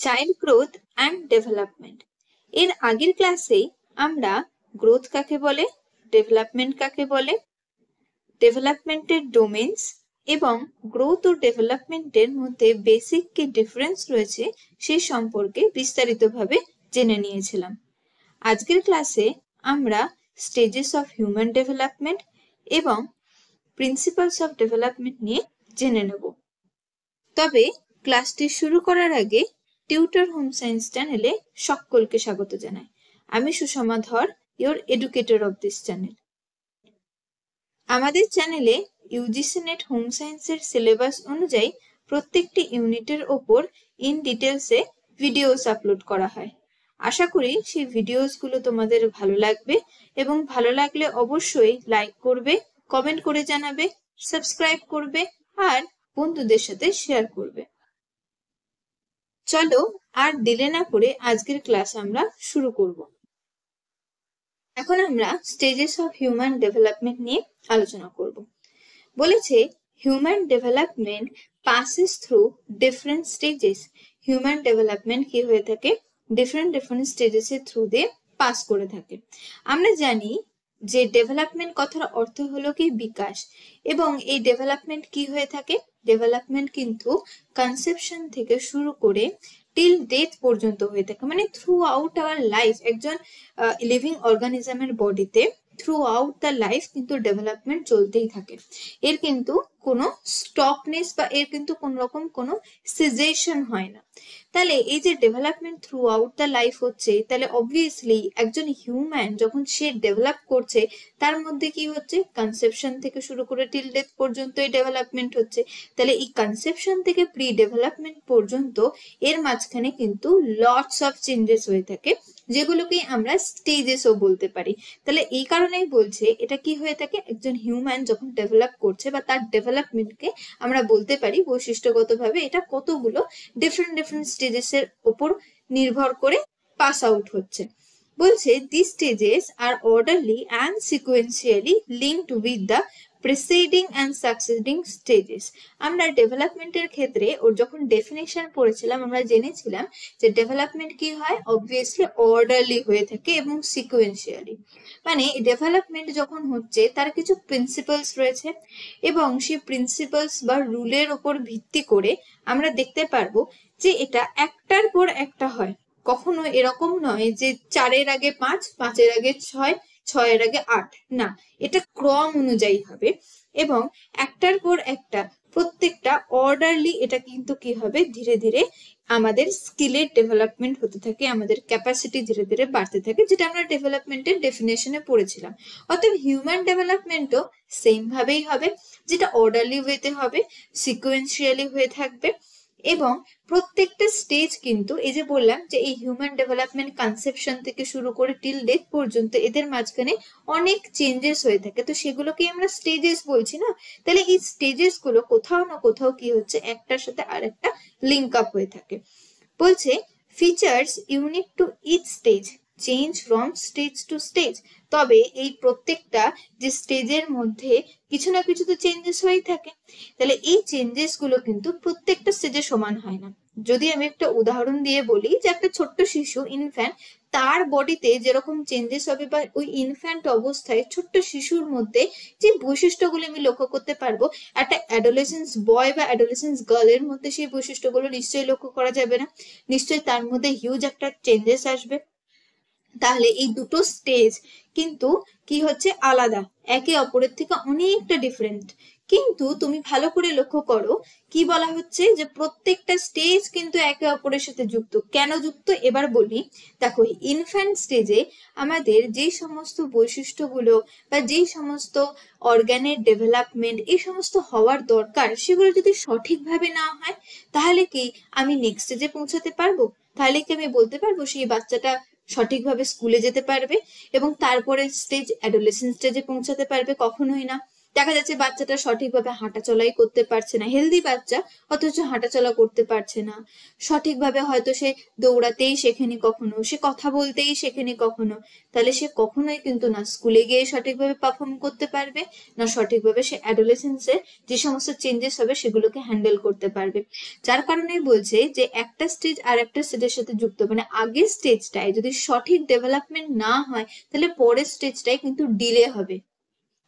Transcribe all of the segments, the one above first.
Child growth and development. এর আগের ক্লাসে আমরা গ্রোথ কাকে বলে, ডেভেলপমেন্ট কাকে বলে, ডেভেলপমেন্টের ডোমেইনস এবং গ্রোথ ও ডেভেলপমেন্টের মধ্যে বেসিক কি ডিফারেন্স রয়েছে সেই সম্পর্কে বিস্তারিতভাবে জেনে নিয়েছিলাম। আজকের ক্লাসে আমরা স্টেজেস অফ হিউম্যান ডেভেলপমেন্ট এবং প্রিন্সিপালস অফ ডেভেলপমেন্ট নিয়ে জেনে নেব। তবে ক্লাসটি শুরু করার আগে টিউটর হোম সায়েন্স চ্যানেলে সকলকে স্বাগত জানাই। আমি সুষমা ধর, your educator of this channel. আমাদের চ্যানেলে ইউজিসি নেট হোম সায়েন্সের সিলেবাস অনুযায়ী প্রত্যেকটি ইউনিটের ওপর ইন ডিটেলসে ভিডিওস আপলোড করা হয়। আশা করি সেই ভিডিওসগুলো তোমাদের ভালো লাগবে এবং ভালো লাগলে অবশ্যই লাইক করবে, কমেন্ট করে জানাবে, সাবস্ক্রাইব করবে আর বন্ধুদের সাথে শেয়ার করবে। চলো আর দেরি না করে আজকের ক্লাস আমরা শুরু করব। এখন আমরা স্টেজেস অফ হিউম্যান ডেভেলপমেন্ট নিয়ে আলোচনা করব। বলেছে human development passes through different stages. Human development কি হয়ে থাকে, ডিফারেন্ট স্টেজেস এর থ্রু দিয়ে পাস করে থাকে। আমরা জানি যে ডেভেলপমেন্ট কথার অর্থ হলো কি বিকাশ, এবং এই ডেভেলপমেন্ট কি হয়ে থাকে, ডেভেলপমেন্ট কিন্তু কনসেপশন থেকে শুরু করে টিল ডেথ পর্যন্ত হয়ে থাকে। মানে থ্রু আউট আওয়ার লাইফ একজন লিভিং অর্গানিজমের বডিতে থ্রু আউট দ্য লাইফ কিন্তু ডেভেলপমেন্ট চলতেই থাকে। এর কিন্তু কোনো স্টপনেস বা এর কিন্তু কোন রকম কোনো সিজেশন হয় না। তাহলে এই যে development through out the life হচ্ছে, তাহলে অবভিয়াসলি একজন হিউম্যান যখন সে ডেভেলপ করছে তার মধ্যে কি হচ্ছে, কনসেপশন থেকে শুরু করে টিল ডেথ পর্যন্ত এই ডেভেলপমেন্ট হচ্ছে। তাহলে এই কনসেপশন থেকে প্রি ডেভেলপমেন্ট পর্যন্ত এর মাঝখানে কিন্তু লটস অফ চেঞ্জেস হয়ে থাকে, যেগুলোকে আমরা স্টেজেসও বলতে পারি। তাহলে এই কারণেই বলছে এটা কি হয়ে থাকে, একজন হিউম্যান যখন ডেভেলপ করছে বা তার ডেভেলপমেন্টকে আমরা বলতে পারি বৈশিষ্ট্যগতভাবে এটা কতগুলো ডিফারেন্ট স্টেজেস এর উপর নির্ভর করে পাস আউট হচ্ছে। বলছে this stages are orderly and sequentially linked with the preceding and succeeding stages. আমরা ডেভেলপমেন্টের ক্ষেত্রে ওর যখন ডেফিনেশন পড়েছিলাম আমরা জেনেছিলাম যে ডেভেলপমেন্ট কি হয়, অবভিয়াসলি অর্ডারলি হয়ে থাকে এবং সিকোয়েন্সিয়ালি। মানে ডেভেলপমেন্ট যখন হচ্ছে তার কিছু প্রিন্সিপালস রয়েছে এবং সেই প্রিন্সিপালস বা রুলের উপর ভিত্তি করে আমরা দেখতে পারবো যে এটা একটার পর একটা হয়। কখনো এরকম নয় যে 4-এর আগে 5, 5-এর আগে 6, 6-এর আগে 8, না, এটা ক্রম অনুযায়ী হবে এবং একটার পর একটা প্রত্যেকটা অর্ডারলি এটা কিন্তু কি হবে, ধীরে ধীরে আমাদের স্কিলের ডেভেলপমেন্ট হতে থাকে, আমাদের ক্যাপাসিটি ধীরে ধীরে বাড়তে থাকে, যেটা আমরা ডেভেলপমেন্টের ডেফিনেশনে পড়েছিলাম। অতএব হিউম্যান ডেভেলপমেন্টও সেম ভাবেই হবে, যেটা অর্ডারলি ওয়েতে হবে, সিকোয়েন্সিয়ালি হয়ে থাকবে এবং প্রত্যেকটা স্টেজ কিন্তু এই যে বললাম যে এই হিউম্যান ডেভেলপমেন্ট কনসেপশন থেকে শুরু করে টিল ডেথ পর্যন্ত এদের মাঝখানে অনেক চেঞ্জেস হয়ে থাকে, তো সেগুলোকে আমরা স্টেজেস বলছি না। তাহলে এই স্টেজেস গুলো কোথাও না কোথাও কি হচ্ছে, একটার সাথে আরেকটা লিঙ্ক আপ হয়ে থাকে। বলছে features unique to each stage change from stage to stage. তবে এই প্রত্যেকটা যে স্টেজের মধ্যে কিছু না কিছু তো চেঞ্জেস হয়েই থাকে। তাহলে এই চেঞ্জেস গুলো কিন্তু প্রত্যেকটা স্টেজে সমান হয় না। যদি আমি একটা উদাহরণ দিয়ে বলি যে একটা ছোট্ট শিশু ইনফ্যান্ট, তার বডিতে যেরকম চেঞ্জেস হবে বা ওই ইনফ্যান্ট অবস্থায় ছোট্ট শিশুর মধ্যে যে বৈশিষ্ট্যগুলো আমি লক্ষ্য করতে পারবো, একটা অ্যাডোলেসেন্স বয় বা অ্যাডোলেসেন্স গার্লের মধ্যে সেই বৈশিষ্ট্যগুলো নিশ্চয়ই লক্ষ্য করা যাবে না, নিশ্চয়ই তার মধ্যে হিউজ একটা চেঞ্জেস আসবে। তাহলে এই দুটো স্টেজ কিন্তু কি হচ্ছে, আলাদা, একে অপরের থেকে অনেকটা ডিফারেন্ট। কিন্তু তুমি ভালো করে লক্ষ্য করো কি বলা হচ্ছে, যে প্রত্যেকটা স্টেজ কিন্তু একে অপরের সাথে যুক্ত। কেন যুক্ত এবার বলি। দেখো ইনফ্যান্ট স্টেজে আমাদের যে সমস্ত বৈশিষ্ট্যগুলো বা যেই সমস্ত অর্গানের ডেভেলপমেন্ট এই সমস্ত হওয়ার দরকার, সেগুলো যদি সঠিকভাবে না হয় তাহলে কি আমি নেক্সট স্টেজে পৌঁছাতে পারবো? তাহলে কি আমি বলতে পারবো সেই বাচ্চাটা সঠিকভাবে স্কুলে যেতে পারবে এবং তারপরে স্টেজ অ্যাডোলেসেন্স স্টেজে পৌঁছাতে পারবে? কখনোই না। দেখা যাচ্ছে বাচ্চাটা সঠিকভাবে হাঁটাচলাই করতে পারছে না, হেলদি বাচ্চা অথচ হাঁটাচলা করতে পারছে না, সঠিকভাবে হয়তো সে দৌড়াতেই শেখেনি কখনো, সে কথা বলতেই শেখেনি কখনো, তাহলে সে কখনোই কিন্তু না স্কুলে গিয়ে সঠিকভাবে পারফর্ম করতে পারবে, না সঠিকভাবে সে অ্যাডোলেসেন্সে যে সমস্ত চেঞ্জেস হবে সেগুলোকে হ্যান্ডেল করতে পারবে। যার কারণেই বলছে যে একটা স্টেজ আর একটা স্টেজের সাথে যুক্ত, মানে আগের স্টেজটায় যদি সঠিক ডেভেলপমেন্ট না হয় তাহলে পরের স্টেজটাই কিন্তু ডিলে হবে।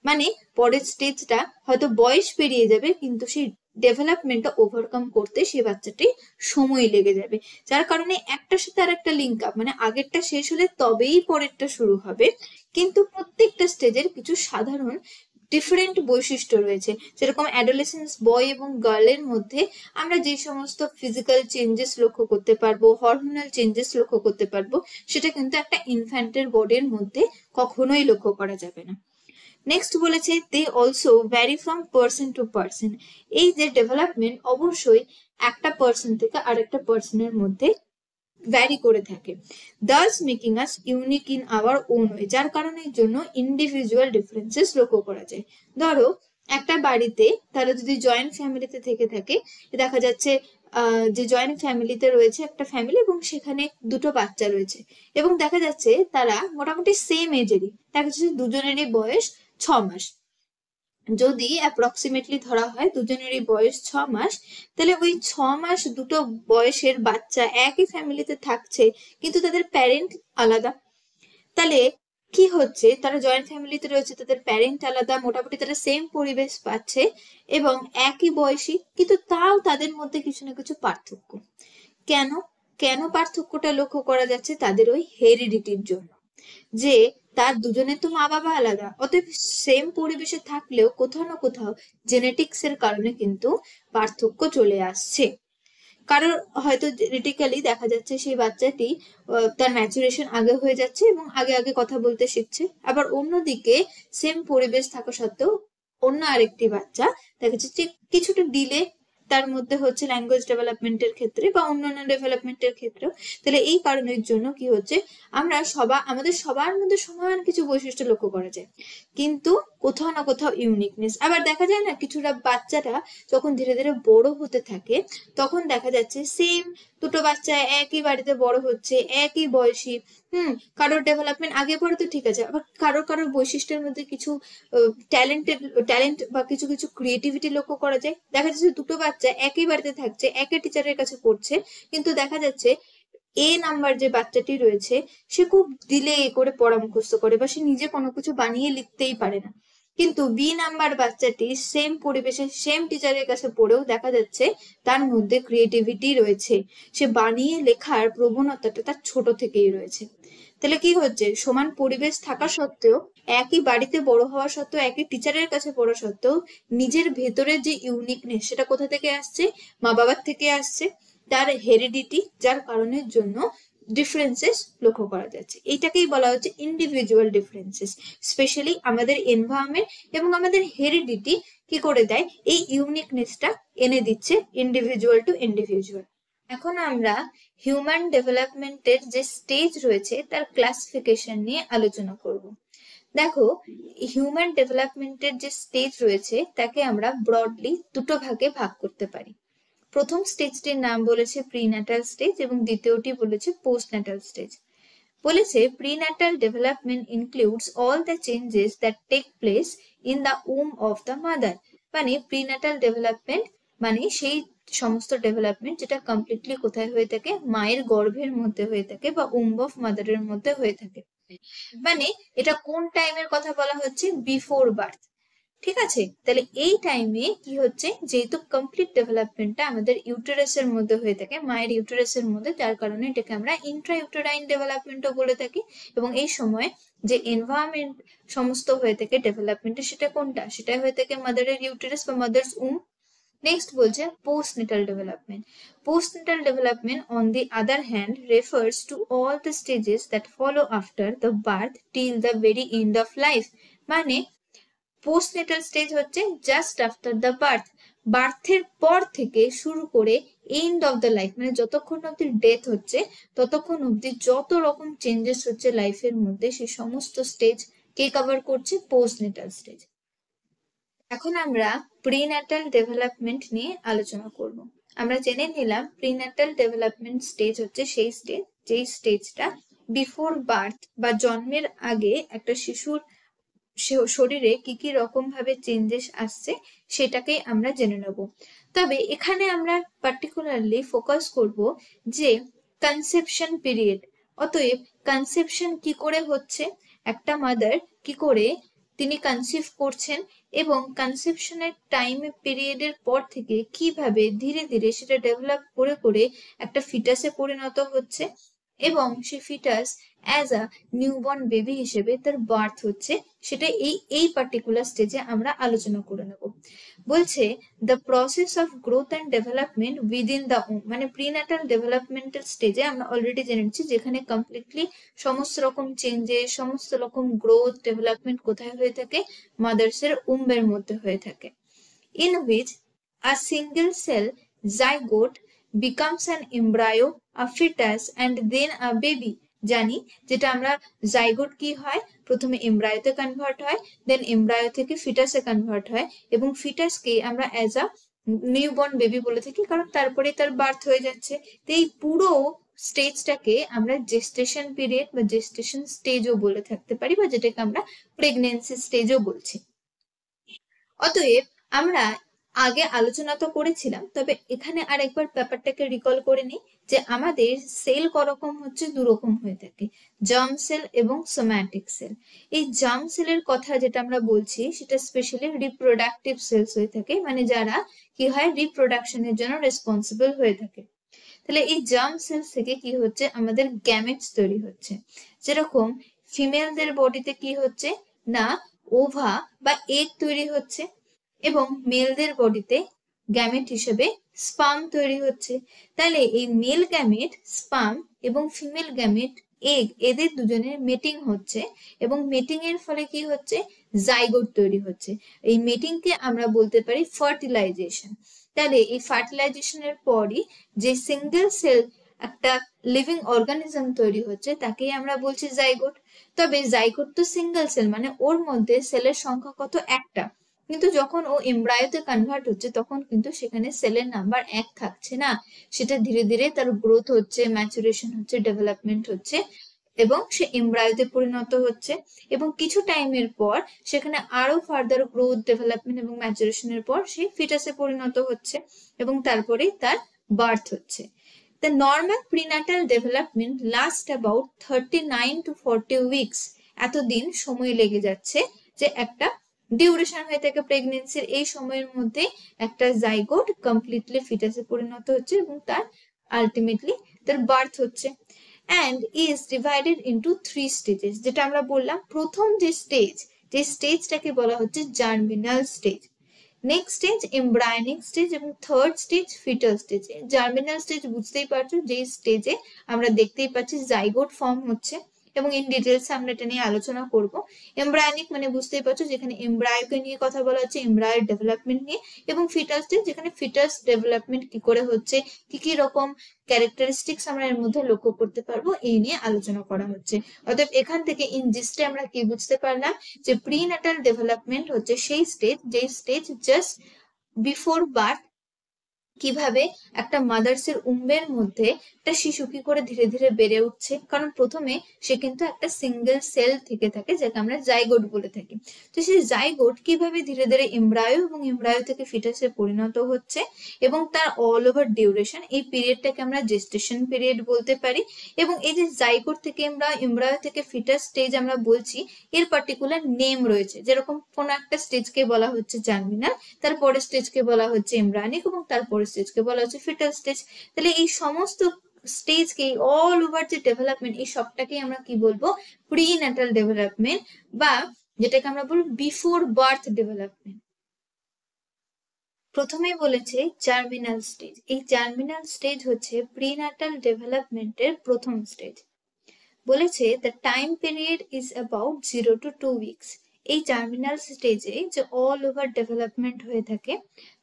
মানে পরের স্টেজটা হয়তো বয়স পেরিয়ে যাবে কিন্তু সেই ডেভেলপমেন্টটা ওভারকাম করতে সেই বাচ্চাটি সময় লেগে যাবে। যার কারণে একটার সাথে আর একটা লিঙ্ক আপ, মানে আগেরটা শেষ হলে তবেই পরেরটা শুরু হবে, কিন্তু প্রত্যেকটা স্টেজের কিছু সাধারণ ডিফারেন্ট বৈশিষ্ট্য রয়েছে। যেরকম অ্যাডোলেসেন্স বয় এবং গার্লের মধ্যে আমরা যে সমস্ত ফিজিক্যাল চেঞ্জেস লক্ষ্য করতে পারবো, হরমোনাল চেঞ্জেস লক্ষ্য করতে পারবো, সেটা কিন্তু একটা ইনফ্যান্টের বডির মধ্যে কখনোই লক্ষ্য করা যাবে না। নেক্সট বলেছে they also vary from person to person. এই যে ডেভেলপমেন্ট অবশ্যই একটা পার্সন থেকে আরেকটা পার্সনের মধ্যে ভ্যারি করে থাকে, Das making us unique in our own way. যার কারণের জন্য ইন্ডিভিজুয়াল ডিফারেন্সেস লক্ষ্য করা যায়। ধরো একটা বাড়িতে তারা যদি জয়েন্ট ফ্যামিলিতে থেকে থাকে, দেখা যাচ্ছে যে জয়েন্ট ফ্যামিলিতে রয়েছে একটা ফ্যামিলি এবং সেখানে দুটো বাচ্চা রয়েছে, এবং দেখা যাচ্ছে তারা মোটামুটি সেম এজেরই, দেখা যাচ্ছে দুজনেরই বয়স 6 মাস। যদি অ্যাপ্রক্সিমেটলি ধরা হয় দুজনেরই বয়স 6 মাস, তাহলে ওই 6 মাস দুটো বয়সের বাচ্চা একই ফ্যামিলিতে থাকছে কিন্তু তাদের প্যারেন্ট আলাদা। তাহলে কি হচ্ছে, তারা জয়েন্ট ফ্যামিলিতে রয়েছে, তাদের প্যারেন্ট আলাদা, মোটামুটি তারা সেম পরিবেশ পাচ্ছে এবং একই বয়সী, কিন্তু তাও তাদের মধ্যে কিছু না কিছু পার্থক্য। কেন কেন পার্থক্যটা লক্ষ্য করা যাচ্ছে? তাদের ওই হেরিডিটির জন্য, যে তার দুজনের তো মা বাবা আলাদা, অতএব সেম পরিবেশে থাকলেও কোথাও না কোথাও জেনেটিক্স এর কারণে কিন্তু পার্থক্য চলে আসছে। কারোর হয়তো জেনেটিক্যালি দেখা যাচ্ছে সেই বাচ্চাটি তার ম্যাচুরেশন আগে হয়ে যাচ্ছে এবং আগে আগে কথা বলতে শিখছে, আবার অন্যদিকে সেম পরিবেশ থাকা সত্ত্বেও অন্য আরেকটি বাচ্চা দেখা যাচ্ছে কিছুটা ডিলে তার মধ্যে হচ্ছে ল্যাঙ্গুয়েজ ডেভেলপমেন্টের ক্ষেত্রে বা অন্যান্য ডেভেলপমেন্টের ক্ষেত্রেও। তাহলে এই কারণের জন্য কি হচ্ছে, আমরা আমাদের সবার মধ্যে সমান কিছু বৈশিষ্ট্য লক্ষ্য করা যায়, কিন্তু কোথাও না কোথাও ইউনিকনেস। আবার দেখা যায় না কিছুটা বাচ্চাটা যখন ধীরে ধীরে বড় হতে থাকে তখন দেখা যাচ্ছে সেম দুটো বাচ্চা একই বাড়িতে বড় হচ্ছে, একই বয়সী, কারোর ডেভেলপমেন্ট আগে পরে তো ঠিক আছে, আবার কারোর কারোর বৈশিষ্ট্যের মধ্যে কিছু ট্যালেন্ট বা কিছু কিছু ক্রিয়েটিভিটি লক্ষ্য করা যায়। দেখা যাচ্ছে দুটো বাচ্চা একই বাড়িতে থাকছে, একই টিচারের কাছে পড়ছে, কিন্তু দেখা যাচ্ছে এ নাম্বার যে বাচ্চাটি রয়েছে সে খুব ডিলে করে পড়া মুখস্থ করে বা সে নিজে কোনো কিছু বানিয়ে লিখতেই পারে না, কিন্তু বি নাম্বার বাচ্চাটি সেম পরিবেশে সেম টিচারের কাছে পড়েও দেখা যাচ্ছে তার মধ্যে ক্রিয়েটিভিটি রয়েছে, সে বানিয়ে লেখার প্রবণতাটা তার ছোট থেকেই রয়েছে। তাহলে কি হচ্ছে, সমান পরিবেশ থাকা সত্ত্বেও, একই বাড়িতে বড় হওয়া সত্ত্বেও, একই টিচারের কাছে পড়া সত্ত্বেও নিজের ভেতরের যে ইউনিকনেস সেটা কোথা থেকে আসছে? মা বাবার থেকে আসছে, তার হেরিডিটি, যার কারণের জন্য ডিফারেন্সেস লক্ষ্য করা যাচ্ছে। এইটাকেই বলা হচ্ছে ইন্ডিভিজুয়াল ডিফারেন্সেস। স্পেশালি আমাদের এনভায়রনমেন্ট এবং আমাদের হেরিডিটি কি করে দেয়, এই ইউনিকনেসটা এনে দিচ্ছে ইন্ডিভিজুয়াল টু ইন্ডিভিজুয়াল। এখন আমরা হিউম্যান ডেভেলপমেন্টের যে স্টেজ রয়েছে তার ক্লাসিফিকেশন নিয়ে আলোচনা করব। দেখো, হিউম্যান ডেভেলপমেন্টের যে স্টেজ রয়েছে তাকে আমরা ব্রডলি দুটো ভাগে ভাগ করতে পারি। প্রথম স্টেজটির নাম বলেছে প্রিন্যাটাল স্টেজ এবং দ্বিতীয়টি বলেছে পোস্টন্যাটাল স্টেজ। বলেছে prenatal development includes all the changes that take place in the womb of the mother. মানে প্রিন্যাটাল ডেভেলপমেন্ট মানে সেই সমস্ত ডেভেলপমেন্ট যেটা কমপ্লিটলি কোথায় হয়ে থাকে, মায়ের গর্ভের মধ্যে হয়ে থাকে বা উম্ব অফ মাদারের মধ্যে হয়ে থাকে। মানে এটা কোন টাইমের কথা বলা হচ্ছে? Before birth. ঠিক আছে, তাহলে এই টাইমে কি হচ্ছে, যেহেতু কমপ্লিট ডেভেলপমেন্টটা আমাদের ইউটেরাসের মধ্যে হয়ে থাকে, মায়ের ইউটেরাসের মধ্যে, যার কারণে এটাকে আমরা ইন্ট্রা ইউটেরাইন ডেভেলপমেন্টও বলে থাকি। এবং এই সময় যে এনভায়রনমেন্ট সমস্ত হয়ে থাকে ডেভেলপমেন্টে, সেটা কোনটা? সেটা হয়ে থাকে মাদারের ইউটেরাস বা মাদার্স উম। নেক্সট বলছে postnatal development. Postnatal development, on the other hand, refers to all the stages that follow after the birth till the very end of life. মানে পোস্টনেটাল স্টেজ হচ্ছে জাস্ট আফটার দ্য বার্থ, বার্থের পর থেকে শুরু করে end of the life, মানে যতক্ষণ অব্দি death হচ্ছে ততক্ষণ অব্দি যত রকম চেঞ্জেস হচ্ছে লাইফের মধ্যে সেই সমস্ত স্টেজ কে কভার করছে? Postnatal stage. এখন আমরা প্রিন্যাটাল ডেভেলপমেন্ট নিয়ে আলোচনা করব। আমরা জেনে নিলাম প্রিন্যাটাল ডেভেলপমেন্ট স্টেজ হচ্ছে সেই স্টেজ যেই স্টেজটা বিফোর বার্থ বা জন্মের আগে একটা শিশুর শরীরে কি কি রকম ভাবে চেঞ্জেস আসছে সেটাকেই আমরা জেনে নেব। তবে এখানে আমরা পার্টিকুলারলি ফোকাস করব যে কনসেপশন পিরিয়ড। অতএব কনসেপশন কি করে হচ্ছে, একটা মাদার কি করে তিনি কনসিভ করছেন এবং কনসেপশনের টাইম পিরিয়ডের পর থেকে কিভাবে ধীরে ধীরে সেটা ডেভেলপ করে করে একটা ফিটাসে পরিণত হচ্ছে এবং সেই foetus as a newborn baby হিসেবে তার বার্থ হচ্ছে, সেটা এই পার্টিকুলার স্টেজে আমরা আলোচনা করে নেব। বলছে the process of growth and development within the womb, মানে প্রিন্যাটাল ডেভেলপমেন্টাল স্টেজে আমরা অলরেডি জেনে নিচ্ছি যেখানে কমপ্লিটলি সমস্ত রকম চেঞ্জেস, সমস্ত রকম গ্রোথ ডেভেলপমেন্ট কোথায় হয়ে থাকে, মাদার্সের উম্বের মধ্যে হয়ে থাকে। in which a single cell zygote becomes an embryo, a fetus and then a baby। জানি যেটা আমরা জাইগোট কি হয়, প্রথমে এমব্রায়োতে কনভার্ট হয়, দেন এমব্রায়ো থেকে ফিটাসে কনভার্ট হয় এবং ফিটাসকে আমরা অ্যাজ আ নিউবর্ন বেবি বলে থাকি কারণ তারপরে তার বার্থ হয়ে যাচ্ছে। তো এই পুরো স্টেজটাকে আমরা জেস্টেশন পিরিয়ড বা জেস্টেশন স্টেজও বলে থাকতে পারি বা যেটাকে আমরা প্রেগনেন্সি স্টেজও বলছি। অতএব আমরা আগে আলোচনা তো করেছিলাম, তবে এখানে আর একবার ব্যাপারটাকে রিকল করে নিই যে আমাদের সেল করকম হচ্ছে দুরকম হয়ে থাকে, জার্ম সেল এবং সোম্যাটিক সেল। এই জার্ম সেলের কথা যেটা আমরা বলছি সেটা স্পেশালি রিপ্রোডাক্টিভ সেলস হয়ে থাকে, মানে যারা কি হয় রিপ্রোডাকশনের জন্য রেসপন্সিবল হয়ে থাকে। তাহলে এই জার্ম সেলস থেকে কি হচ্ছে, আমাদের গ্যামেটস তৈরি হচ্ছে। যেরকম ফিমেলদের বডিতে কি হচ্ছে না, ওভা বা এগ তৈরি হচ্ছে এবং মেলদের বডিতে গ্যামেট হিসেবে স্পার্ম তৈরি হচ্ছে। তাহলে এই মেল গ্যামেট স্পার্ম এবং ফিমেল গ্যামেট এগ, এদের দুজনের মেটিং হচ্ছে এবং মেটিং এর ফলে কি হচ্ছে, জাইগোট তৈরি হচ্ছে। এই মেটিং কে আমরা বলতে পারি ফার্টিলাইজেশন। তাহলে এই ফার্টিলাইজেশনের পরই যে সিঙ্গেল সেল একটা লিভিং অর্গানিজম তৈরি হচ্ছে তাকেই আমরা বলছি জাইগোট। তবে জাইগোট তো সিঙ্গেল সেল, মানে ওর মধ্যে সেলের সংখ্যা কত, একটা। কিন্তু যখন ও এমব্রায়োতে কনভার্ট হচ্ছে তখন কিন্তু সেখানে সেলের নাম্বার এক থাকছে না, সেটা ধীরে ধীরে তার গ্রোথ হচ্ছে, ম্যাচুরেশন হচ্ছে, ডেভেলপমেন্ট হচ্ছে এবং সে এমব্রায়োতে পরিণত হচ্ছে এবং কিছু টাইমের পর সেখানে আরো ফার্দার গ্রোথ, ডেভেলপমেন্ট এবং ম্যাচুরেশনের পর সে ফিটাসে পরিণত হচ্ছে এবং তারপরে তার বার্থ হচ্ছে। The normal prenatal development lasts about 39 to 40 weeks। এতদিন সময় লেগে যাচ্ছে যে একটা ডিউরেশন হয়ে থাকে প্রেগনেন্সির। এই সময়ের মধ্যে একটা জাইগোট কমপ্লিটলি ফিটাসে পরিণত হচ্ছে এবং তার আলটিমেটলি তার বার্থ হচ্ছে। and is divided into 3 stages। যেটা আমরা বললাম প্রথম যে স্টেজটাকে বলা হচ্ছে germinal stage, next stage embryonic stage এবং third stage fetal stage. Germinal stage বুঝতেই পারছো, যে স্টেজে আমরা দেখতেই পাচ্ছি জাইগোট ফর্ম হচ্ছে এবং ইন ডিটেলস আমরা এটা নিয়ে আলোচনা করব। এমব্রায়োনিক মানে বুঝতেই পারছো যেখানে এমব্রায়োকে নিয়ে কথা বলা হচ্ছে, এমব্রায়োর ডেভেলপমেন্ট নিয়ে, এবং ফিটাল স্টেজ যেখানে ফিটাস ডেভেলপমেন্ট কি করে হচ্ছে, কি কি রকম ক্যারেক্টারিস্টিক্স আমরা এর মধ্যে লক্ষ্য করতে পারবো, এই নিয়ে আলোচনা করা হচ্ছে। অতএব এখান থেকে ইন জিস্টে আমরা কি বুঝতে পারলাম যে প্রিন্যাটাল ডেভেলপমেন্ট হচ্ছে সেই স্টেজ যে স্টেজ জাস্ট বিফোর বার্থ, কিভাবে একটা মাদার্সের উম্বের মধ্যে একটা শিশু কি করে ধীরে ধীরে বেড়ে উঠছে, কারণ প্রথমে সে কিন্তু একটা সিঙ্গেল সেল থেকে থাকে যাকে আমরা জাইগোট বলে থাকি। তো সেই জাইগোট কিভাবে ধীরে ধীরে এমব্রায়ো এবং এমব্রায়ো থেকে ফিটাসে পরিণত হচ্ছে এবং তার অল ওভার ডিউরেশন, এই পিরিয়ডটাকে আমরা জেস্টেশন পিরিয়ড বলতে পারি। এবং এই যে জাইগোট থেকে এমব্রায়ো, এমব্রায়ো থেকে ফিটাস স্টেজ আমরা বলছি, এর পার্টিকুলার নেম রয়েছে। যেরকম কোন একটা স্টেজকে বলা হচ্ছে জার্মিনাল, তারপরের স্টেজকে বলা হচ্ছে এমব্রায়োনিক এবং তারপরের স্টেজকে বলা হচ্ছে ফিটাল স্টেজ। তাহলে এই সমস্ত স্টেজকে, অল ওভার যে ডেভেলপমেন্ট, এই সবটাকে আমরা কি বলবো, প্রিন্যাটাল ডেভেলপমেন্ট বা যেটাকে আমরা বলবো বিফোর বার্থ ডেভেলপমেন্ট। প্রথমেই বলেছে জার্মিনাল স্টেজ। এই জার্মিনাল স্টেজ হচ্ছে প্রিন্যাটাল ডেভেলপমেন্টের প্রথম স্টেজ। বলেছে the time period is about 0 to 2 weeks। এই জার্মিনাল স্টেজে যে অল ওভার ডেভেলপমেন্ট হয়ে থাকে,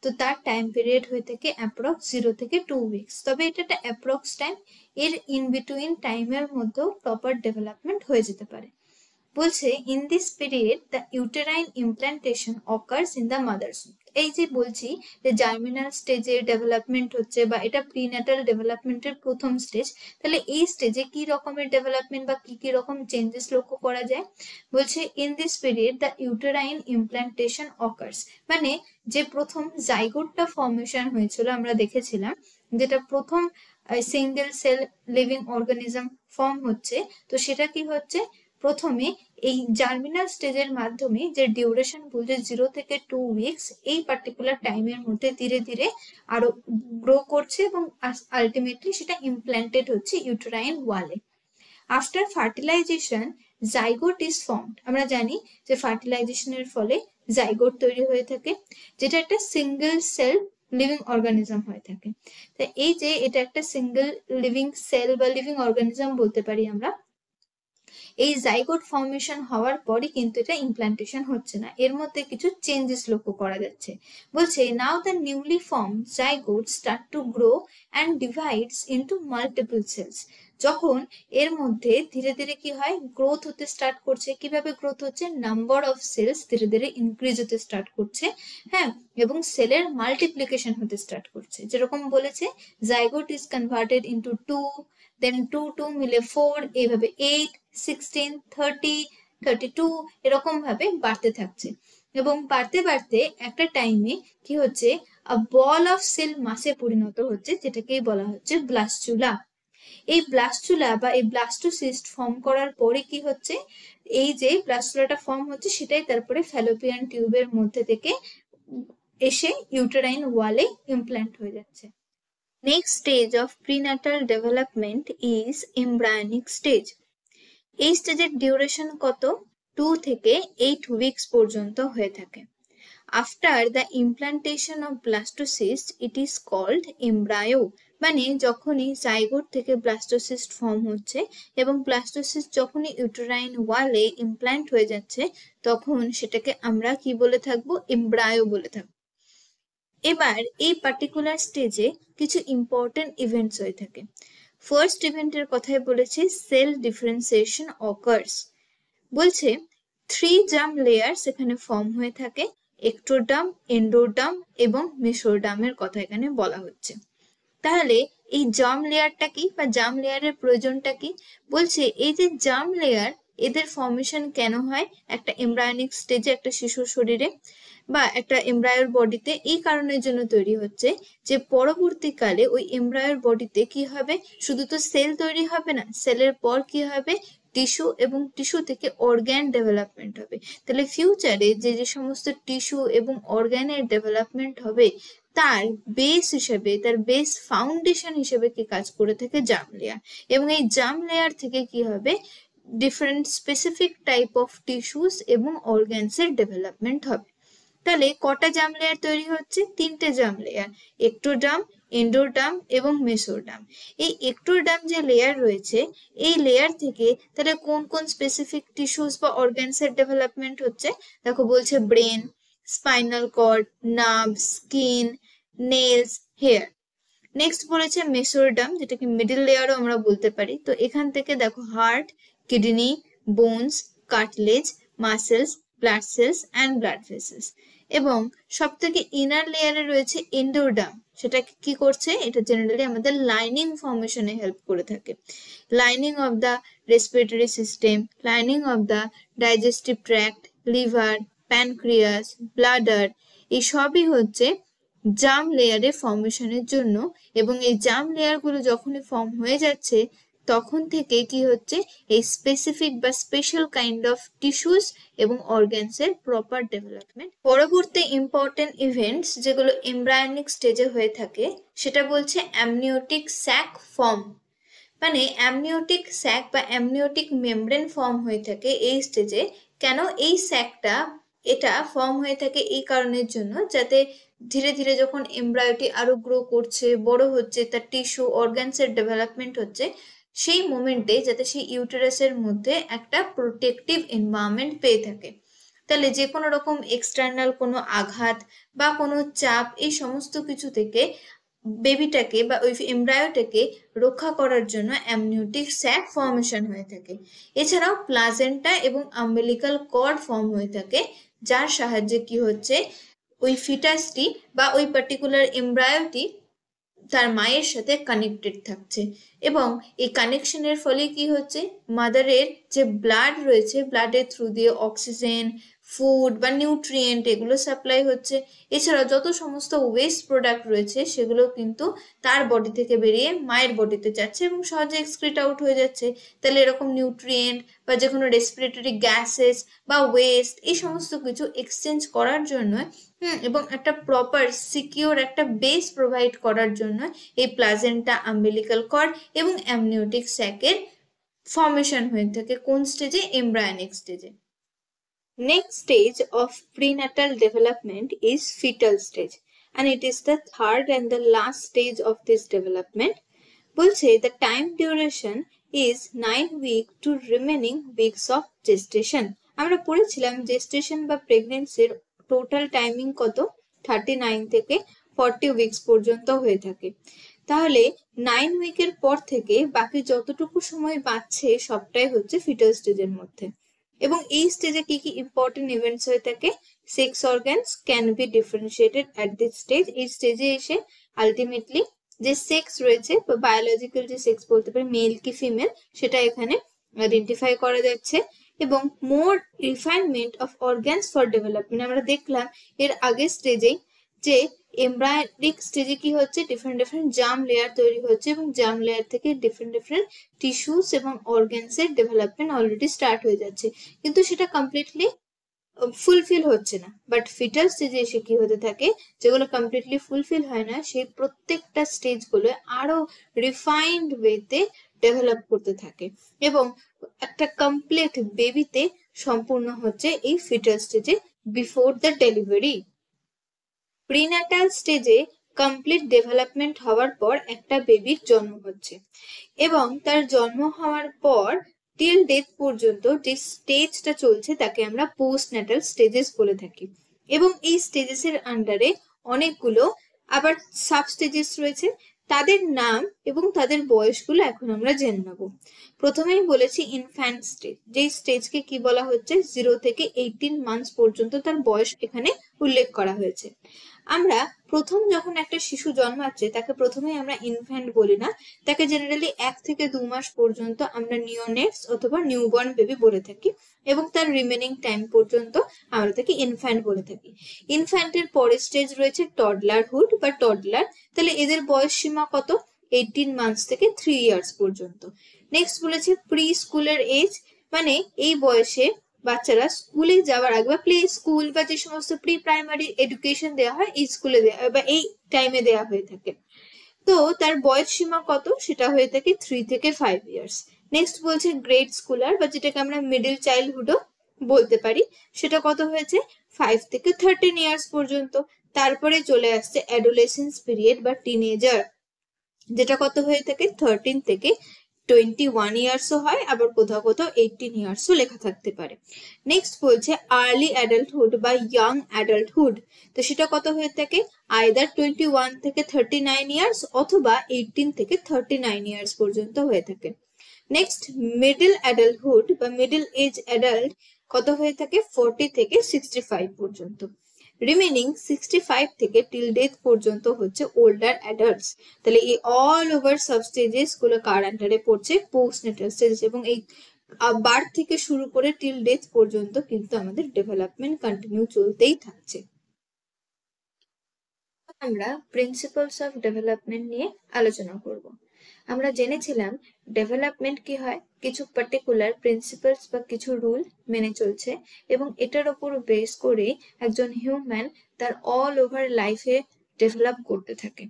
তো তার টাইম পিরিয়ড হয়ে থাকে অ্যাপ্রক্স 0 থেকে 2 weeks। তবে এটা একটা অ্যাপ্রক্স টাইম, এর ইন বিটুইন টাইমের মধ্যেও প্রপার ডেভেলপমেন্ট হয়ে যেতে পারে। বলছে in this period the uterine implantation occurs in the mother's. এই যে বলছি যে জার্মিনাল স্টেজে ডেভেলপমেন্ট হচ্ছে বা এটা প্রিন্যাটাল ডেভেলপমেন্টের প্রথম স্টেজ, তাহলে এই স্টেজে কি রকমের ডেভেলপমেন্ট বা কি কি রকম চেঞ্জেস লক্ষ্য করা যায়? বলছে in this period the uterine implantation occurs, মানে যে প্রথম জাইগোটটা ফর্মেশন হয়েছিল আমরা দেখেছিলাম, যেটা প্রথম single cell living organism form হচ্ছে, তো সেটা কি হচ্ছে, প্রথমে এই জার্মিনাল স্টেজের মাধ্যমে যে ডিউরেশন বলছে 0 থেকে 2 উইকস, এই পার্টিকুলার টাইমের মধ্যে ধীরে ধীরে আরো গ্রো করছে এবং আলটিমেটলি সেটা ইমপ্ল্যান্টেড হচ্ছে ইউটেরাইন ওয়ালে। After fertilization zygote is formed. আমরা জানি যে ফার্টিলাইজেশনের ফলে জাইগোট তৈরি হয়ে থাকে, যেটা একটা সিঙ্গেল সেল লিভিং অর্গানিজম হয়ে থাকে। তো এই যে এটা একটা সিঙ্গেল লিভিং সেল বা লিভিং অর্গানিজম বলতে পারি আমরা, এই জাইগোট ফর্মেশন হওয়ার পরই কিন্তু এটা ইমপ্ল্যান্টেশন হচ্ছে না, এর মধ্যে কিছু চেঞ্জেস লক্ষ্য করা যাচ্ছে। বলছে now the newly form zygote start to grow and divides into multiple cells. যখন এর মধ্যে ধীরে ধীরে কি হয়, গ্রোথ হতে স্টার্ট করছে। কিভাবে গ্রোথ হচ্ছে, নাম্বার অফ সেলস ধীরে ধীরে ইনক্রিজ হতে স্টার্ট করছে, হ্যাঁ, এবং সেলের মাল্টিপ্লিকেশন হতে স্টার্ট করছে। যেরকম বলেছে জাইগোট ইজ কনভার্টেড ইনটু 2, দেন 2 মিলে 4, এইভাবে 8, 16, 30, 32 এরকম ভাবে বাড়তে থাকছে। এবং বাড়তে বাড়তে একটা টাইমে কি হচ্ছে, বল অফ সেল মাসে পরিণত হচ্ছে, যেটাকেই বলা হচ্ছে ব্লাস্টুলা। এই ব্লাস্টুলা বা এই ব্লাস্টোসিস্ট ফর্ম করার পরে কি হচ্ছে, এই যে ব্লাস্টুলাটা ফর্ম হচ্ছে সেটাই তারপরে ফ্যালোপিয়ান টিউবের মধ্যে থেকে এসে ইউটেরাইন ওয়ালে ইমপ্ল্যান্ট হয়ে যাচ্ছে। Next stage of prenatal development is embryonic stage. এই স্টেজের ডিউরেশন কত, 2 থেকে 8 উইকস পর্যন্ত হয়ে থাকে। After the implantation of blastocyst it is called embryo, মানে যখনই জাইগোট থেকে ব্লাস্টোসিস্ট ফর্ম হচ্ছে এবং ব্লাস্টোসিস্ট যখনই ইউটেরাইন ওয়ালে ইমপ্ল্যান্ট হয়ে যাচ্ছে, তখন সেটাকে আমরা কি বলে থাকবো, এমব্রায়ো বলে থাকবো। এবার এই পার্টিকুলার স্টেজে কিছু ইম্পর্টেন্ট ইভেন্টস হয়ে থাকে। ফার্স্ট ইভেন্টের কথাই বলেছি, সেল ডিফারেন্সিয়েশন অকার্স। বলছে 3 জার্ম লেয়ার্স এখানে ফর্ম হয়ে থাকে, এক্টোডার্ম, এন্ডোডার্ম এবং মেসোডার্মের কথা এখানে বলা হচ্ছে। তাহলে এই জার্ম লেয়ারটা কি বা জার্ম লেয়ারের প্রয়োজনটা কি? বলছে এই যে জার্ম লেয়ার, এদের ফর্মেশন কেন হয় একটা এমব্রায়োনিক স্টেজে একটা শিশুর শরীরে বা একটা এমব্রায়োর বডিতে? এই কারণের জন্য তৈরি হচ্ছে যে পরবর্তীকালে ওই এমব্রায়োর বডিতে কি হবে, শুধু তো সেল তৈরি হবে না, সেলের পর কি হবে, টিস্যু, এবং টিস্যু থেকে অর্গ্যান ডেভেলপমেন্ট হবে। তাহলে ফিউচারে যে যে সমস্ত টিস্যু এবং অর্গ্যানের ডেভেলপমেন্ট হবে তার বেস হিসেবে, তার বেস ফাউন্ডেশন হিসেবে কি কাজ করে থাকে, জার্ম লেয়ার। এবং এই জার্ম লেয়ার থেকে কি হবে, different specific type of tissues এবং অর্গ্যানসের ডেভেলপমেন্ট হবে। তাহলে কটা জার্ম লেয়ার তৈরি হচ্ছে, 3টে জার্ম লেয়ার, এক্টোডার্ম, এন্ডোডার্ম এবং মেসোডার্ম। এই এক্টোডার্ম যে লেয়ার রয়েছে, এই লেয়ার থেকে তাহলে কোন কোন স্পেসিফিক টিস্যুস বা অর্গ্যানসের ডেভেলপমেন্ট হচ্ছে? দেখো বলছে brain, spinal cord, nerve, skin, nails, hair. Next বলেছে মেসোডার্ম, যেটাকে মিডল লেয়ারও আমরা বলতে পারি। তো এখান থেকে দেখো heart, kidney, bones, cartilage, muscles, blood cells and blood vessels. এবং সব থেকে ইনার লেয়ারে রয়েছে এন্ডোডার্ম, সেটা কি করছে, এটা জেনারেলি আমাদের লাইনিং ফর্মেশনে হেল্প করে থাকে। Lining of the respiratory system, lining of the digestive tract, liver, pancreas, bladder, এই সবই হচ্ছে জার্ম লেয়ারের ফর্মেশনের জন্য। এবং এই জার্ম লেয়ারগুলো যখনই ফর্ম হয়ে যাচ্ছে তখন থেকে কি হচ্ছে, এই স্পেসিফিক বা স্পেশাল কাইন্ড অফ টিস্যুস এবং অর্গ্যানসের প্রপার ডেভেলপমেন্ট। পরবর্তী ইম্পর্টেন্ট ইভেন্টস যেগুলো এমব্রায়োনিক স্টেজে হয়ে থাকে, সেটা বলছে অ্যামনিওটিক স্যাক ফর্ম। মানে অ্যামনিওটিক স্যাক বা অ্যামনিওটিক মেমব্রেন ফর্ম হয়ে থাকে এই স্টেজে। কেন এই স্যাকটা, এটা ফর্ম হয়ে থাকে এই কারণের জন্য, যাতে ধীরে ধীরে যখন এমব্রায়োটি আরো গ্রো করছে, বড় হচ্ছে, তার টিস্যু অর্গানসের ডেভেলপমেন্ট হচ্ছে, সেই মোমেন্টে যাতে সেই ইউটেরাসের মধ্যে একটা প্রোটেক্টিভ এনভায়রনমেন্ট পেয়ে থাকে। তাহলে যে কোনো রকম এক্সটার্নাল কোনো আঘাত বা কোনো চাপ, এই সমস্ত কিছু থেকে বেবিটাকে বা ওই এমব্রায়োটাকে রক্ষা করার জন্য অ্যামনিওটিক স্যাক ফর্মেশন হয়ে থাকে। এছাড়াও প্লাজেন্টা এবং আম্বিলিকাল কর্ড ফর্ম হয়ে থাকে, যার সাহায্যে কি হচ্ছে ওই ফিটাসটি বা ওই পার্টিকুলার এমব্রায়োটি তার মায়ের সাথে কানেক্টেড থাকছে। এবং এই কানেকশনের ফলে কি হচ্ছে, মাদারের যে ব্লাড রয়েছে, ব্লাডের থ্রু দিয়ে অক্সিজেন, ফুড বা নিউট্রিয়েন্ট এগুলো সাপ্লাই হচ্ছে। এছাড়াও যত সমস্ত ওয়েস্ট প্রোডাক্ট রয়েছে সেগুলো কিন্তু তার বডি থেকে বেরিয়ে মায়ের বডিতে যাচ্ছে এবং সহজে এক্সক্রিট আউট হয়ে যাচ্ছে। তাহলে এরকম নিউট্রিয়েন্ট বা যে কোনো রেসপিরেটরি গ্যাসেস বা ওয়েস্ট এই সমস্ত কিছু এক্সচেঞ্জ করার জন্য এবং একটা প্রপার সিকিউর একটা বেস প্রোভাইড করার জন্য এই প্লাজেন্টা, আম্বিলিকাল কর্ড এবং অ্যামনিওটিক স্যাকের ফর্মেশন হয়ে থাকে। কোন স্টেজে? এমব্রায়োনিক স্টেজে। Next stage of prenatal development is fetal stage, and it is the third and the last stage of this development. বলছে the time duration is 9 weeks to remaining weeks of gestation. আমরা পড়েছিলাম gestation বা প্রেগনেন্সির total timing কত, 39 থেকে 40 weeks পর্যন্ত হয়ে থাকে। তাহলে 9 উইকের পর থেকে বাকি যতটুকু সময় বাঁচছে সবটাই হচ্ছে ফিটাল স্টেজের মধ্যে। এবং এই স্টেজে কি কি ইম্পর্টেন্ট ইভেন্টস হয়ে থাকে? Sex organs can be differentiated at this stage. এই স্টেজে এসে আলটিমেটলি যে সেক্স রয়েছে বা বায়োলজিক্যাল যে সেক্স বলতে পারি মেল কি ফিমেল সেটা এখানে আইডেন্টিফাই করা যাচ্ছে। এবং more refinement of organs for development আমরা দেখলাম এর আগের স্টেজেই যে এমব্রায়োনিক স্টেজে কি হচ্ছে, ডিফারেন্ট জার্ম লেয়ার তৈরি হচ্ছে এবং জার্ম লেয়ার থেকে ডিফারেন্ট টিস্যুস এবং অর্গানসের ডেভেলপমেন্ট অলরেডি স্টার্ট হয়ে যাচ্ছে, কিন্তু সেটা কমপ্লিটলি ফুলফিল হচ্ছে না। বাট ফিটাল স্টেজে এসে কি হতে থাকে, যেগুলো কমপ্লিটলি ফুলফিল হয় না সেই প্রত্যেকটা স্টেজ গুলো আরো রিফাইন্ড ওয়েতে ডেভেলপ করতে থাকে এবং একটা কমপ্লিট বেবিতে সম্পূর্ণ হচ্ছে এই ফিটাল স্টেজে বিফোর দ্য ডেলিভারি। প্রিন্যাটাল স্টেজে কমপ্লিট ডেভেলপমেন্ট হওয়ার পর একটা বেবির জন্ম হচ্ছে এবং তার জন্ম হওয়ার পর টিল ডেথ পর্যন্ত যে স্টেজটা চলছে তাকে আমরা পোস্টন্যাটাল স্টেজেস বলে থাকি। এবং এই স্টেজেস এর আন্ডারে অনেকগুলো আবার সাব স্টেজেস রয়েছে, তাদের নাম এবং তাদের বয়সগুলো এখন আমরা জেনে নেব। প্রথমেই বলেছি ইনফ্যান্ট স্টেজ, যেই স্টেজকে কি বলা হচ্ছে 0 থেকে 18 মান্থস পর্যন্ত তার বয়স এখানে উল্লেখ করা হয়েছে। আমরা প্রথম যখন একটা শিশু জন্মাচ্ছে তাকে প্রথমেই আমরা ইনফ্যান্ট বলি না, তাকে জেনারেলি 1 থেকে 2 মাস পর্যন্ত আমরা নিওনেটস অথবা নিউবর্ন বেবি বলে থাকি এবং তার রিমেনিং টাইম পর্যন্ত আমরা তাকে ইনফ্যান্ট বলে থাকি। ইনফ্যান্টের পরের স্টেজ রয়েছে টডলারহুড বা টডলার, তাহলে এদের বয়স সীমা কত? 18 মান্থস থেকে 3 ইয়ার্স পর্যন্ত। নেক্সট বলেছে প্রি স্কুলের এজ, মানে এই বয়সে বাচ্চারা স্কুলে যাওয়ার আগে বা প্লে স্কুল বা যে সমস্ত প্রি প্রাইমারি এডুকেশন দেওয়া হয় এই স্কুলে দেওয়া বা এই টাইমে দেওয়া হয়ে থাকে। তো তার বয়স সীমা কত? সেটা হয়ে থাকে 3 থেকে 5 ইয়ার্স। নেক্সট বলছে গ্রেড স্কুলার বা যেটাকে আমরা মিডল চাইল্ডহুডও বলতে পারি, সেটা কত হয়েছে? 5 থেকে 13 ইয়ার্স পর্যন্ত। তারপরে চলে আসছে অ্যাডোলেসেন্স পিরিয়ড বা টিনেজার, যেটা কত হয়ে থাকে 13 থেকে 21 ইয়ার্সও হয়, আবার কোথাও কোথাও 18 ইয়ার্সও লেখা থাকতে পারে। নেক্সট বলছে আর্লি অ্যাডাল্টহুড বা ইয়াং অ্যাডাল্টহুড, তো সেটা কত হয়ে থাকে? আইদার 21 থেকে 39 ইয়ার্স অথবা 18 থেকে 39 ইয়ার্স পর্যন্ত হয়ে থাকে। নেক্সট মিডল অ্যাডাল্টহুড বা মিডল এজ অ্যাডাল্ট কত হয়ে থাকে? 40 থেকে 65 পর্যন্ত। রিমেনিং 65 থেকে টিল ডেথ পর্যন্ত হচ্ছে ওল্ডার অ্যাডাল্টস। তাহলে এই অল ওভার সাব স্টেজেস গুলো কার আন্ডারে পড়ছে? Postnatal stages. এবং এই বার্থ থেকে শুরু করে টিল ডেথ পর্যন্ত কিন্তু আমাদের ডেভেলপমেন্ট কন্টিনিউ চলতেই থাকছে। আমরা প্রিন্সিপালস অফ ডেভেলপমেন্ট নিয়ে আলোচনা করব। আমরা জেনেছিলাম ডেভেলপমেন্ট কি হয়, কিছু পার্টিকুলার প্রিন্সিপালস বা কিছু রুল মেনে চলছে এবং এটার উপর বেস করে একজন হিউম্যান তার অল ওভার লাইফে ডেভেলপ করতে থাকে।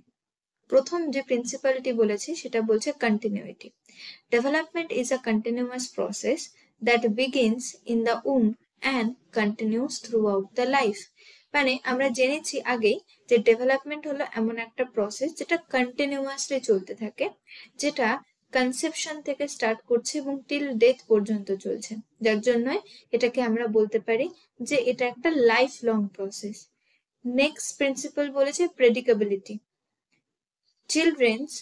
প্রথম যে প্রিন্সিপালটি বলেছি সেটা বলছে continuity. Development is a continuous process that begins in the um and continuous through out the life. মানে আমরা জেনেছি আগেই যে ডেভেলপমেন্ট হলো এমন একটা প্রসেস যেটা কন্টিনিউয়াসলি চলতে থাকে, যেটা কনসেপশন থেকে স্টার্ট করছে এবং টিল ডেথ পর্যন্ত চলছে, যার জন্য এটাকে আমরা বলতে পারি যে এটা একটা life long process. Next principle বলেছে প্রেডিক্যাবিলিটি। Children's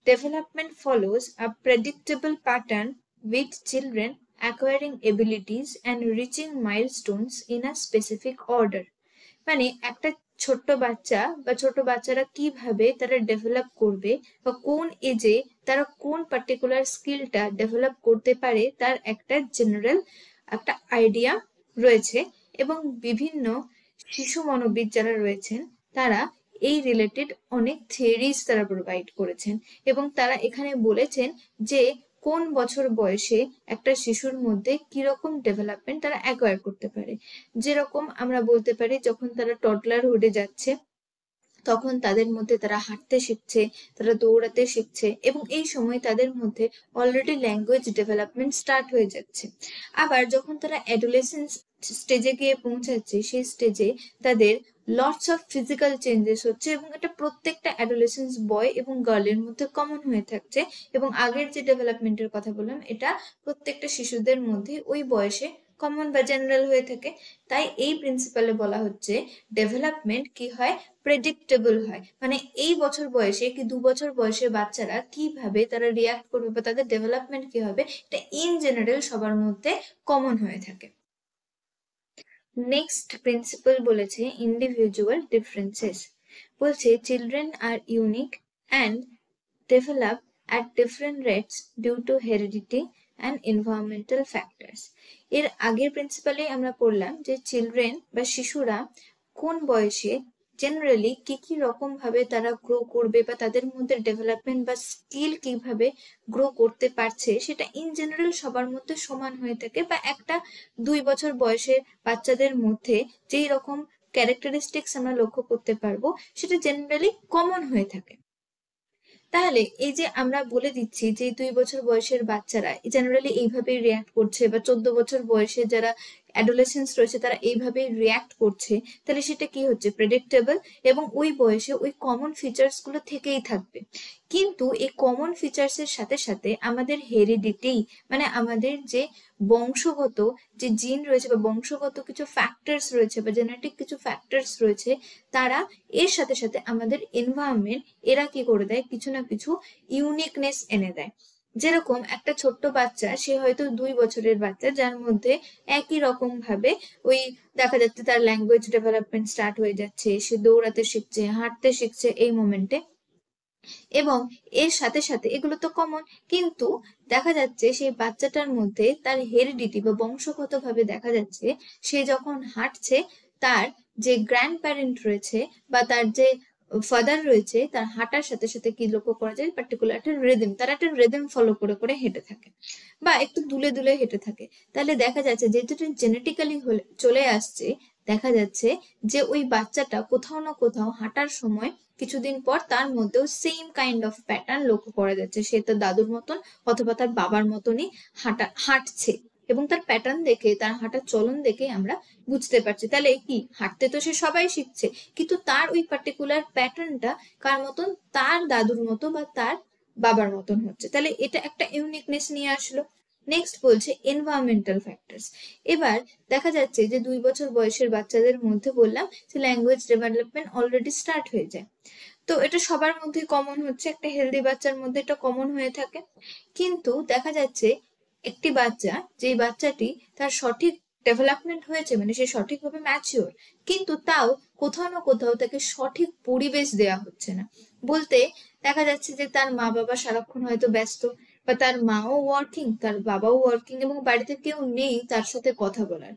development follows a predictable pattern, with children acquiring abilities and reaching milestones in a specific order. মানে একটা ছোট্ট বাচ্চা বা ছোট বাচ্চারা কিভাবে তারা ডেভেলপ করবে বা কোন এজে তারা কোন পার্টিকুলার স্কিলটা ডেভেলপ করতে পারে তার একটা জেনারেল একটা আইডিয়া রয়েছে, এবং বিভিন্ন শিশু মনোবিদ যারা রয়েছেন তারা এই রিলেটেড অনেক থিওরিজ তারা প্রোভাইড করেছেন, এবং তারা এখানে বলেছেন যে কোন বছর বয়সে একটা শিশুর মধ্যে কিরকম ডেভেলপমেন্ট তারা অ্যাকোয়ার করতে পারে। যেরকম আমরা বলতে পারি যখন তারা টডলারহুডে যাচ্ছে তখন তাদের মধ্যে তারা হাঁটতে শিখছে, তারা দৌড়াতে শিখছে, এবং এই সময় তাদের মধ্যে অলরেডি ল্যাঙ্গুয়েজ ডেভেলপমেন্ট স্টার্ট হয়ে যাচ্ছে। আবার যখন তারা অ্যাডোলেসেন্স স্টেজে গিয়ে পৌঁছাচ্ছে সেই স্টেজে তাদের লটস অফ ফিজিক্যাল চেঞ্জেস হচ্ছে, এবং এটা প্রত্যেকটা অ্যাডোলেসেন্স বয় এবং গার্লের মধ্যে কমন হয়ে থাকছে। এবং আগের যে ডেভেলপমেন্টের কথা বললাম এটা প্রত্যেকটা শিশুদের মধ্যে ওই বয়সে কমন বা জেনারেল হয়ে থাকে। তাই এই প্রিন্সিপালে বলা হচ্ছে ডেভেলপমেন্ট কি হয়, প্রেডিক্টেবল হয়। মানে এই বছর বয়সে কি 2 বছর বয়সে বাচ্চারা কিভাবে তারা রিয়াক্ট করবে বা তাদের ডেভেলপমেন্ট কি হবে এটা ইন জেনারেল সবার মধ্যে কমন হয়ে থাকে। নেক্সট প্রিন্সিপাল বলেছে ইন্ডিভিজুয়াল ডিফারেন্সেস। বলছে children are unique and develop at different rates due to heredity and environmental factors. এর আগের প্রিন্সিপালে আমরা পড়লাম যে চিলড্রেন বা শিশুরা কোন বয়সে জেনারেলি কি কি রকম ভাবে তারা গ্রো করবে বা তাদের মধ্যে ডেভেলপমেন্ট বা স্কিল কিভাবে গ্রো করতে পারছে সেটা ইন জেনারেল সবার মধ্যে সমান হয়ে থাকে, বা একটা 2 বছর বয়সের বাচ্চাদের মধ্যে যেই রকম ক্যারেক্টারিস্টিক্স আমরা লক্ষ্য করতে পারবো সেটা জেনারেলি কমন হয়ে থাকে। তাহলে এই যে আমরা বলে দিচ্ছি যে 2 বছর বয়সের বাচ্চারা জেনারেলি এইভাবেই রিয়াক্ট করছে, বা 14 বছর বয়সে যারা অ্যাডোলেসেন্স রয়েছে তারা এইভাবেই রিয়াক্ট করছে, তাহলে সেটা কি হচ্ছে, প্রেডিক্টেবল, এবং ওই বয়সে ওই কমন ফিচার্স গুলো থেকেই থাকবে। কিন্তু এই কমন ফিচার্স এর সাথে সাথে আমাদের হেরিডিটি মানে আমাদের যে বংশগত যে জিন রয়েছে বা বংশগত কিছু ফ্যাক্টরস রয়েছে বা জেনেটিক কিছু ফ্যাক্টরস রয়েছে, তারা এর সাথে সাথে আমাদের এনভায়রনমেন্ট এরা কি করে দেয়, কিছু না কিছু ইউনিকনেস এনে দেয়। যেরকম একটা ছোট্ট বাচ্চা, সে হয়তো 2 বছরের বাচ্চা যার মধ্যে একই রকম ভাবে ওই দেখা যাচ্ছে তার ল্যাঙ্গুয়েজ ডেভেলপমেন্ট স্টার্ট হয়ে যাচ্ছে, সে দৌড়াতে শিখছে, হাঁটতে শিখছে এই মোমেন্টে, এবং এর সাথে সাথে এগুলো তো কমন, কিন্তু দেখা যাচ্ছে সেই বাচ্চাটার মধ্যে তার হেরিডিটি বা বংশগত ভাবে দেখা যাচ্ছে সে যখন হাঁটছে তার যে গ্র্যান্ড প্যারেন্ট রয়েছে বা তার যে ফাদার রয়েছে তার হাঁটার সাথে সাথে কি লক্ষ্য করা যায়, পার্টিকুলার একটা রিদম, তারা একটা রিদম ফলো করে করে হেঁটে থাকে বা একটু দুলে দুলে হেঁটে থাকে। তাহলে দেখা যাচ্ছে যেহেতু জেনেটিক্যালি চলে আসছে, দেখা যাচ্ছে যে ওই বাচ্চাটা কোথাও না কোথাও হাঁটার সময় কিছুদিন পর তার মধ্যেও সেম কাইন্ড অফ প্যাটার্ন লক্ষ্য করা যাচ্ছে, সে তার দাদুর মতন অথবা তার বাবার মতনই হাঁটছে, এবং তার প্যাটার্ন দেখে তার হাঁটার চলন দেখে আমরা বুঝতে পারছি। তাহলে কি হাঁটতে তো সে সবাই শিখছে, কিন্তু তার ওই পার্টিকুলার প্যাটার্নটা কার মতন, তার দাদুর মতো বা তার বাবার মতন হচ্ছে, তাহলে এটা একটা ইউনিকনেস নিয়ে আসলো। নেক্সট বলছে এনভায়রনমেন্টাল ফ্যাক্টরস। এবার দেখা যাচ্ছে যে 2 বছর বয়সের বাচ্চাদের মধ্যে বললাম যে ল্যাঙ্গুয়েজ ডেভেলপমেন্ট অলরেডি স্টার্ট হয়ে যায়, তো এটা সবার মধ্যে কমন হচ্ছে, একটা হেলদি বাচ্চার মধ্যে এটা কমন হয়ে থাকে। কিন্তু দেখা যাচ্ছে একটি বাচ্চা, যেই বাচ্চাটি তার সঠিক ডেভেলপমেন্ট হয়েছে মানে সে সঠিকভাবে ম্যাচিওর, কিন্তু তাও কোথাও না কোথাও তাকে সঠিক পরিবেশ দেওয়া হচ্ছে না। বলতে দেখা যাচ্ছে যে তার মা বাবা সারাক্ষণ হয়তো ব্যস্ত, বা তার মাও ওয়ার্কিং, তার বাবাও ওয়ার্কিং, এবং বাড়িতে কেউ নেই তার সাথে কথা বলার,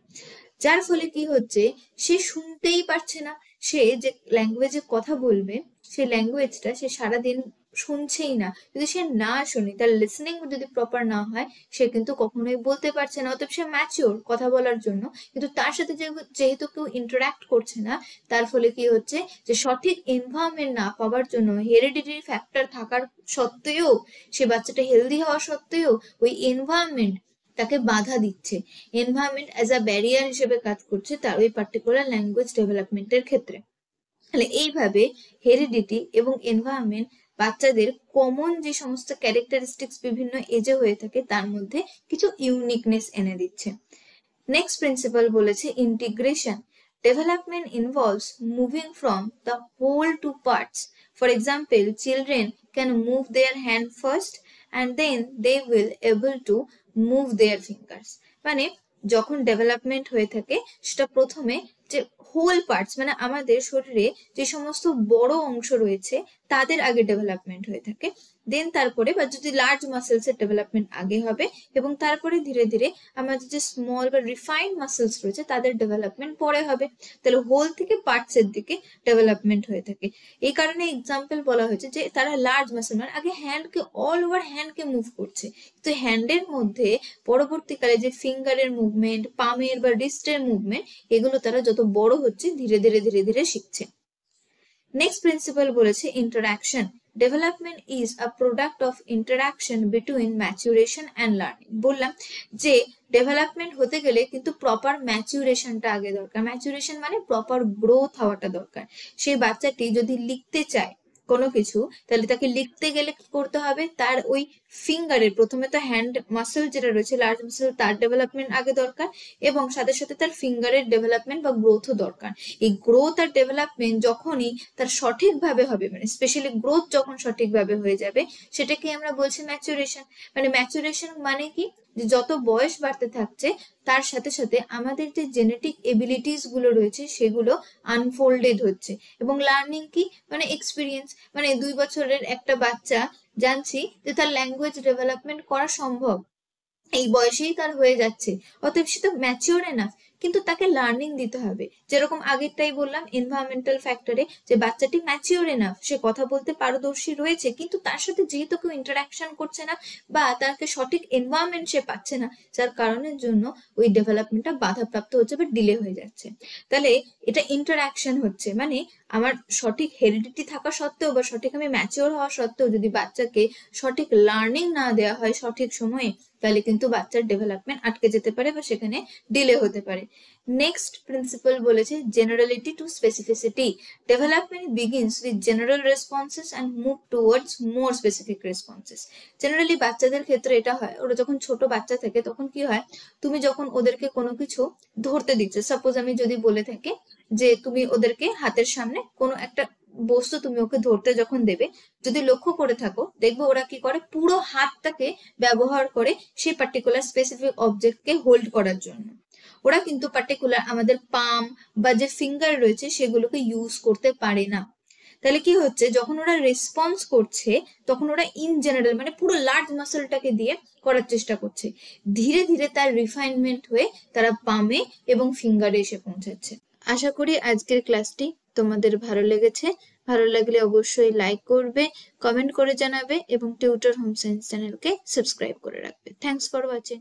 যার ফলে কি হচ্ছে সে শুনতেই পারছে না। সে যে ল্যাঙ্গুয়েজে কথা বলবে সেই ল্যাঙ্গুয়েজটা সে সারাদিন শুনছেই না। যদি সে না শোনে, তার লিসনিং যদি প্রপার না হয়, সে কিন্তু কখনোই বলতে পারছে না। অতএব সে ম্যাচিওর কথা বলার জন্য, কিন্তু তার সাথে যেহেতু কেউ ইন্টারাক্ট করছে না, তার ফলে কি হচ্ছে যে সঠিক এনভায়রনমেন্ট না পাওয়ার জন্য, হেরিডিটারি ফ্যাক্টর থাকার সত্ত্বেও, সে বাচ্চাটা হেলদি হওয়া সত্ত্বেও ওই এনভায়রনমেন্ট তাকে বাধা দিচ্ছে, এনভায়রনমেন্ট অ্যাজ আ ব্যারিয়ার হিসেবে কাজ করছে তার ওই পার্টিকুলার ল্যাঙ্গুয়েজ ডেভেলপমেন্টের ক্ষেত্রে। তাহলে এইভাবে হেরিডিটি এবং এনভায়রনমেন্ট বাচ্চাদের কমন যে সমস্ত ক্যারেক্টারিস্টিক্স বিভিন্ন এজে হয়ে থাকে তার মধ্যে কিছু ইউনিকনেস এনে দিচ্ছে। নেক্সট প্রিন্সিপাল বলেছে integration. Development involves moving from the whole to parts. For example, children can move their hand first and then they will able to move their fingers. মানে যখন ডেভেলপমেন্ট হয়ে থাকে সেটা প্রথমে যে হোল পার্টস মানে আমাদের শরীরে যে সমস্ত বড় অংশ রয়েছে তাদের আগে ডেভেলপমেন্ট হয়ে থাকে, দেন তারপরে বা যদি লার্জ মাসেলস এর ডেভেলপমেন্ট আগে হবে এবং তারপরে ধীরে ধীরে আমাদের যে স্মল বা রিফাইন্ড মাসেলস রয়েছে তাদের ডেভেলপমেন্ট পরে হবে। তাহলে হোল থেকে পার্টস এর দিকে ডেভেলপমেন্ট হয়ে থাকে। এই কারণে এক্সাম্পল বলা হয়েছে যে তারা লার্জ মাসেল মানে আগে হ্যান্ডকে অল ওভার হ্যান্ডকে মুভ করছে, তো হ্যান্ডের মধ্যে পরবর্তীকালে যে ফিঙ্গারের মুভমেন্ট, পামের বা রিস্টের মুভমেন্ট, এগুলো তারা যত বড় হচ্ছে ধীরে ধীরে ধীরে ধীরে শিখছে। নেক্সট প্রিন্সিপাল বলেছে interaction. Development is a product of interaction between maturation and learning. বললাম যে ডেভেলপমেন্ট হতে গেলে কিন্তু প্রপার ম্যাচুরেশনটা আগে দরকার। ম্যাচুরেশন মানে প্রপার গ্রোথ হওয়াটা দরকার। সেই বাচ্চাটি যদি লিখতে চায় কোনো কিছু, তাহলে তাকে লিখতে গেলে কি করতে হবে, তার ওই ফিঙ্গারের প্রথমে তো হ্যান্ড মাসেল যেটা রয়েছে লার্জ মাসেল তার ডেভেলপমেন্ট আগে দরকার এবং সাথে সাথে তার ফিঙ্গারের ডেভেলপমেন্ট বা গ্রোথও দরকার। এই গ্রোথ আর ডেভেলপমেন্ট যখনই তার সঠিকভাবে হবে, মানে স্পেশালি গ্রোথ যখন সঠিকভাবে হয়ে যাবে, সেটাকে আমরা বলছি ম্যাচুরেশন। মানে ম্যাচুরেশন মানে কি, যে যত বয়স বাড়তে থাকছে তার সাথে সাথে আমাদের যে জেনেটিক এবিলিটিস গুলো রয়েছে সেগুলো আনফোল্ডেড হচ্ছে। এবং লার্নিং কি, মানে এক্সপিরিয়েন্স। মানে 2 বছরের একটা বাচ্চা জানছি যে তার ল্যাঙ্গুয়েজ ডেভেলপমেন্ট করা সম্ভব, এই বয়সেই তার হয়ে যাচ্ছে, অতএব সে তো ম্যাচিওর এনাফ, কিন্তু তাকে লার্নিং দিতে হবে। যেরকম আগেরটাই বললাম এনভায়রনমেন্টাল ফ্যাক্টরে, যে বাচ্চাটি ম্যাচিওর এনাফ, সে কথা বলতে পারদর্শী রয়েছে, কিন্তু তার সাথে যেহেতু কেউ ইন্টারাকশন করছে না বা তাকে সঠিক এনভায়রনমেন্ট সে পাচ্ছে না, যার কারণের জন্য ওই ডেভেলপমেন্টটা বাধাপ্রাপ্ত হচ্ছে বা ডিলে হয়ে যাচ্ছে। তাহলে এটা ইন্টারাকশন হচ্ছে, মানে আমার সঠিক হেরিডিটি থাকা সত্ত্বেও বা সঠিক আমি ম্যাচিওর হওয়া সত্ত্বেও যদি বাচ্চাকে সঠিক লার্নিং না দেওয়া হয় সঠিক সময়ে, তাহলে কিন্তু বাচ্চার ডেভেলপমেন্ট আটকে যেতে পারে বা সেখানে ডিলে হতে পারে। নেক্সট প্রিন্সিপাল বলেছে generality to specificity. Development begins with general responses and move towards more specific responses. Generally বাচ্চাদের ক্ষেত্রে এটা হয়, ওরা যখন ছোট বাচ্চা থাকে তখন কি হয়, তুমি যখন ওদেরকে কোনো কিছু ধরতে দিচ্ছ, সাপোজ আমি যদি বলে থাকি যে তুমি ওদেরকে হাতের সামনে কোনো একটা বস্তু তুমি ওকে ধরতে যখন দেবে, যদি লক্ষ্য করে থাকো দেখবে ওরা কি করে, পুরো হাতটাকে ব্যবহার করে সেই পার্টিকুলার স্পেসিফিক অবজেক্টকে হোল্ড করার জন্য। ওরা কিন্তু পার্টিকুলার আমাদের পাম বা যে ফিঙ্গার রয়েছে সেগুলোকে ইউজ করতে পারে না। তাহলে কি হচ্ছে, যখন ওরা রেসপন্স করছে তখন ওরা ইন জেনারেল মানে পুরো লার্জ মাসেলটাকে দিয়ে করার চেষ্টা করছে, ধীরে ধীরে তার রিফাইনমেন্ট হয়ে তারা পামে এবং ফিঙ্গারে এসে পৌঁছাচ্ছে। আশা করি আজকের ক্লাসটি তোমাদের ভালো লেগেছে। ভালো লাগলে অবশ্যই লাইক করবে, কমেন্ট করে জানাবে এবং টিউটর হোম সায়েন্স চ্যানেলকে সাবস্ক্রাইব করে রাখবে। Thanks for watching.